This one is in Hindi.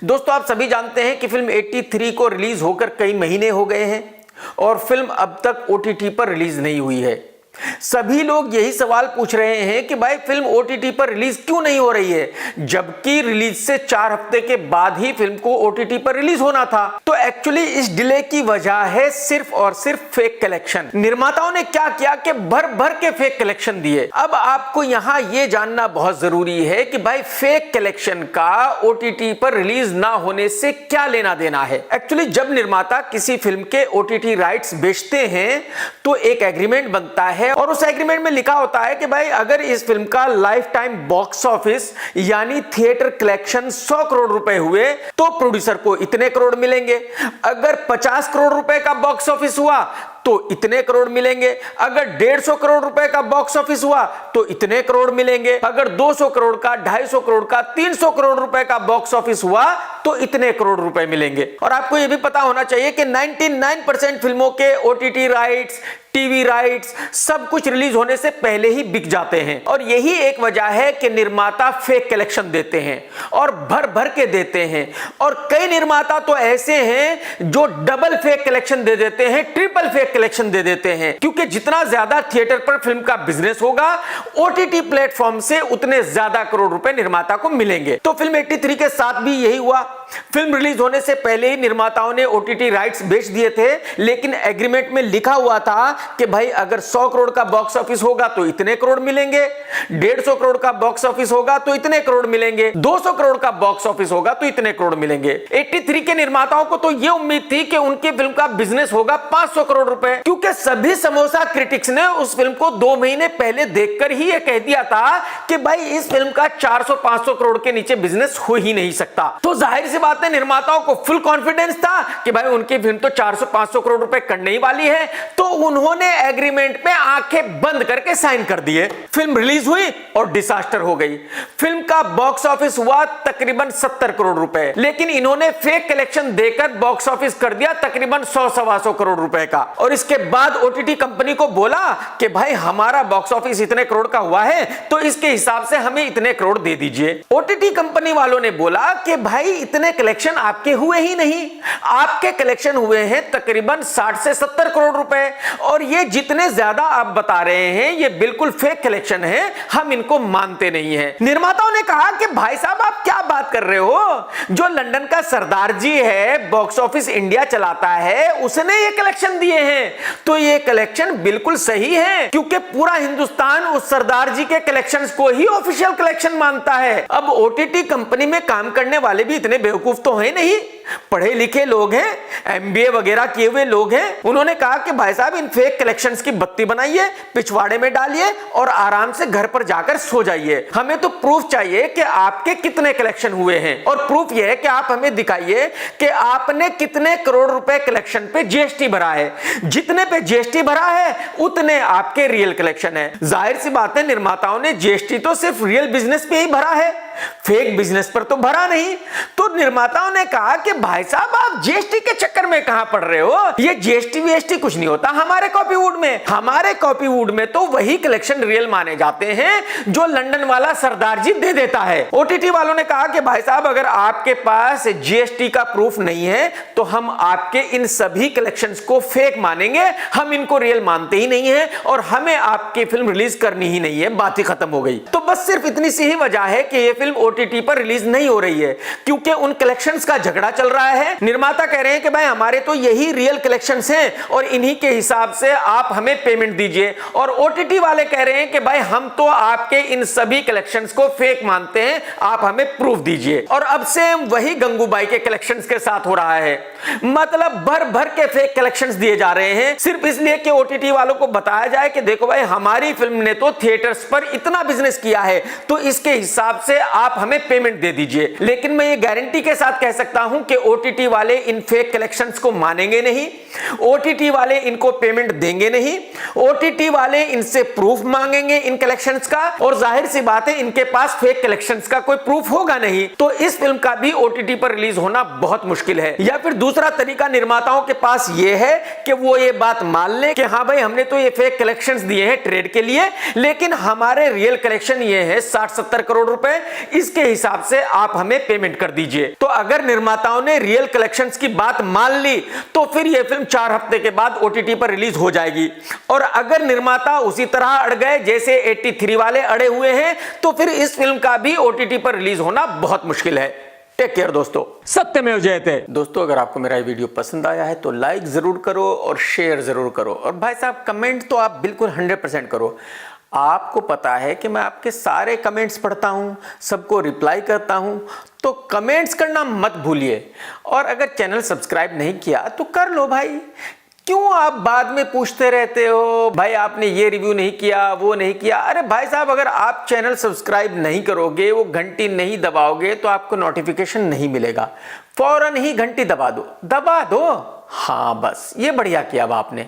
दोस्तों आप सभी जानते हैं कि फिल्म 83 को रिलीज होकर कई महीने हो गए हैं और फिल्म अब तक ओटीटी पर रिलीज नहीं हुई है। सभी लोग यही सवाल पूछ रहे हैं कि भाई फिल्म ओटीटी पर रिलीज क्यों नहीं हो रही है, जबकि रिलीज से 4 हफ्ते के बाद ही फिल्म को ओटीटी पर रिलीज होना था। तो एक्चुअली इस डिले की वजह है सिर्फ और सिर्फ फेक कलेक्शन। निर्माताओं ने क्या किया कि भर भर के फेक कलेक्शन दिए। अब आपको यहां यह जानना बहुत जरूरी है कि भाई फेक कलेक्शन का ओटीटी पर रिलीज ना होने से क्या लेना देना है। एक्चुअली जब निर्माता किसी फिल्म के ओटीटी राइट्स बेचते हैं तो एक एग्रीमेंट बनता है और उस एग्रीमेंट में लिखा होता है कि भाई अगर इस फिल्म का लाइफ टाइम बॉक्स ऑफिस यानी थिएटर कलेक्शन 100 करोड़ रुपए हुए तो प्रोड्यूसर को इतने करोड़ मिलेंगे। अगर 50 करोड़ रुपए का बॉक्स ऑफिस हुआ तो इतने करोड़ मिलेंगे। अगर 150 करोड़ रुपए का बॉक्स ऑफिस हुआ तो इतने करोड़ मिलेंगे। अगर 200 करोड़ का, 250 करोड़ का, 300 करोड़ रुपए का बॉक्स ऑफिस हुआ तो इतने करोड़ रुपए मिलेंगे। और आपको यह भी पता होना चाहिए कि 99% फिल्मों के ओटीटी राइट्स, टीवी राइट्स सब कुछ रिलीज होने से पहले ही बिक जाते हैं। और यही एक वजह है कि निर्माता फेक कलेक्शन देते हैं और भर भर के देते हैं। और कई निर्माता तो ऐसे हैं जो डबल फेक कलेक्शन दे देते हैं, ट्रिपल फेक कलेक्शन दे देते हैं, क्योंकि जितना ज्यादा थिएटर पर फिल्म का बिजनेस होगा ओटीटी प्लेटफॉर्म से उतने ज्यादा करोड़ रुपए निर्माता को मिलेंगे। तो फिल्म 83 के साथ भी यही हुआ। फिल्म रिलीज होने से पहले ही निर्माताओं ने ओटीटी राइट्स बेच दिए थे, लेकिन एग्रीमेंट में लिखा हुआ था कि भाई अगर 100 करोड़ का बॉक्स ऑफिस होगा तो इतने करोड़ मिलेंगे, 150 करोड़ का बॉक्स ऑफिस होगा तो इतने करोड़ मिलेंगे, 200 करोड़ का बॉक्स ऑफिस होगा तो इतने करोड़ मिलेंगे। 83 के निर्माताओं को तो यह उम्मीद थी कि उनकी फिल्म का बिजनेस होगा 500 करोड़ रुपए, क्योंकि सभी समोसा क्रिटिक्स ने उस फिल्म को 2 महीने पहले देखकर ही यह कह दिया था कि भाई इस फिल्म का 400-500 करोड़ के नीचे बिजनेस हो ही नहीं सकता। तो जाहिर सी बात है निर्माताओं को फुल कॉन्फिडेंस था कि भाई उनकी फिल्म तो 400-500 करोड़ रुपए करने ही वाली है, तो उन्होंने एग्रीमेंट पे आंखें बंद करके साइन कर दिए। फिल्म रिलीज हुई और डिजास्टर हो गई। फिल्म का बॉक्स ऑफिस हुआ तकरीबन 70 करोड़ रुपए, लेकिन इन्होंने फेक कलेक्शन देकर बॉक्स ऑफिस कर दिया तकरीबन 100-125 करोड़ रुपए का। और इसके बाद ओटीटी कंपनी को बोला कि भाई हमारा बॉक्स ऑफिस इतने करोड़ का हुआ है तो इसके हिसाब से हमें इतने करोड़ दे दीजिए। ओटीटी कंपनी वालों ने बोला कि भाई इतने कलेक्शन आपके हुए ही नहीं, आपके कलेक्शन हुए हैं तकरीबन 60 से 70 करोड़ रुपए, और ये जितने ज्यादा आप बता रहे हैं ये बिल्कुल फेक कलेक्शन है, हम इनको मानते नहीं हैं। निर्माताओं ने कहा कि भाई साहब आप क्या बात कर रहे हो, जो लंदन का सरदार जी है, बॉक्स ऑफिस इंडिया चलाता है, उसने ये कलेक्शन दिए हैं, तो ये कलेक्शन बिल्कुल सही है, क्योंकि पूरा हिंदुस्तान उस सरदार जी के कलेक्शंस को ही ऑफिशियल कलेक्शन मानता है। अब ओटीटी कंपनी में काम करने वाले भी इतने बेवकूफ तो है नहीं, पढ़े लिखे लोग हैं, एमबीए वगैरह किए हुए लोग हैं। उन्होंने कहा कि भाई साहब इन फेक कलेक्शंस की बत्ती बनाइए, पिछवाड़े में डालिए और आराम से घर पर जाकर सो जाइए। हमें तो प्रूफ चाहिए कि आपके कितने कलेक्शन हुए हैं, और प्रूफ यह है कि आप हमें दिखाइए कि आपने कितने करोड़ रुपए कलेक्शन पे जीएसटी भरा है। जितने पे जीएसटी भरा है उतने आपके रियल कलेक्शन है। जाहिर सी बात है निर्माताओं ने जीएसटी तो सिर्फ रियल बिजनेस पे ही भरा है, फेक बिजनेस पर तो भरा नहीं। तो निर्माताओं ने कहा कि भाई साहब आप जीएसटी के चक्कर में कहां पड़ रहे हो, ये जीएसटी वीएसटी कुछ नहीं होता हमारे कॉपीवुड में। हमारे कॉपीवुड में तो वही कलेक्शन रियल माने जाते हैं जो लंदन वाला सरदार जी दे देता है। ओटीटी वालों ने कहा कि भाई साहब अगर आपके पास जीएसटी का प्रूफ नहीं है तो हम आपके इन सभी कलेक्शंस को फेक मानेंगे, हम इनको रियल मानते ही नहीं है और हमें आपकी फिल्म रिलीज करनी ही नहीं है, बात ही खत्म हो गई। तो बस सिर्फ इतनी सी ही वजह है कि ये फिल्म ओटीटी पर रिलीज नहीं हो रही है, क्योंकि उन कलेक्शंस का झगड़ा चल रहा है। निर्माता कह रहे हैं कि भाई हमारे तो यही रियल कलेक्शंस हैं और इन्हीं के हिसाब से आप हमें पेमेंट दीजिए, और ओटीटी वाले कह रहे हैं कि भाई हम तो आपके इन सभी कलेक्शंस को फेक मानते हैं, आप हमें प्रूफ दीजिए। और अब से वही गंगूबाई के कलेक्शंस के साथ हो रहा है, मतलब भर भर के फेक कलेक्शंस दिए जा रहे हैं सिर्फ इसलिए कि ओटीटी वालों को बताया जाए कि देखो भाई हमारी फिल्म ने तो थिएटर्स पर इतना बिजनेस किया है तो इसके हिसाब से आप हमें पेमेंट दे दीजिए। लेकिन मैं ये गारंटी के साथ कह सकता हूं कि क्योंकि ओटीटी वाले इन फेक कलेक्शंस को मानेंगे नहीं, ओटीटी वाले इनको पेमेंट देंगे नहीं, ओटीटी वाले इनसे प्रूफ मांगेंगे इन कलेक्शंस का, और जाहिर सी बात है इनके पास फेक कलेक्शंस का कोई प्रूफ होगा नहीं, तो इस फिल्म का भी ओटीटी पर रिलीज होना बहुत मुश्किल है। या फिर दूसरा तरीका निर्माताओं के पास यह है कि वो ये बात मान ले कि हाँ भाई हमने तो ये फेक कलेक्शंस दिए हैं ट्रेड के लिए, लेकिन हमारे रियल कलेक्शन ये है 60-70 करोड़ रुपए, इसके हिसाब से आप हमें पेमेंट कर दीजिए। तो अगर निर्माताओं ने रियल कलेक्शंस की बात मान ली तो फिर यह फिल्म 4 हफ्ते के बाद ओटीटी पर रिलीज हो जाएगी, और अगर निर्माता उसी तरह अड़ गए जैसे 83 वाले अड़े हुए हैं तो फिर इस फिल्म का भी ओटीटी पर रिलीज होना बहुत मुश्किल है। टेक केयर दोस्तों, सत्यमेव जयते। दोस्तों अगर आपको मेरा ये वीडियो पसंद आया है तो लाइक जरूर करो और शेयर जरूर करो, और भाई साहब कमेंट तो आप बिल्कुल 100% करो। आपको पता है कि मैं आपके सारे कमेंट्स पढ़ता हूं, सबको रिप्लाई करता हूं, तो कमेंट्स करना मत भूलिए। और अगर चैनल सब्सक्राइब नहीं किया तो कर लो भाई, क्यों आप बाद में पूछते रहते हो भाई आपने ये रिव्यू नहीं किया वो नहीं किया। अरे भाई साहब अगर आप चैनल सब्सक्राइब नहीं करोगे, वो घंटी नहीं दबाओगे तो आपको नोटिफिकेशन नहीं मिलेगा। फौरन ही घंटी दबा दो, दबा दो। हाँ बस ये बढ़िया किया अब आपने।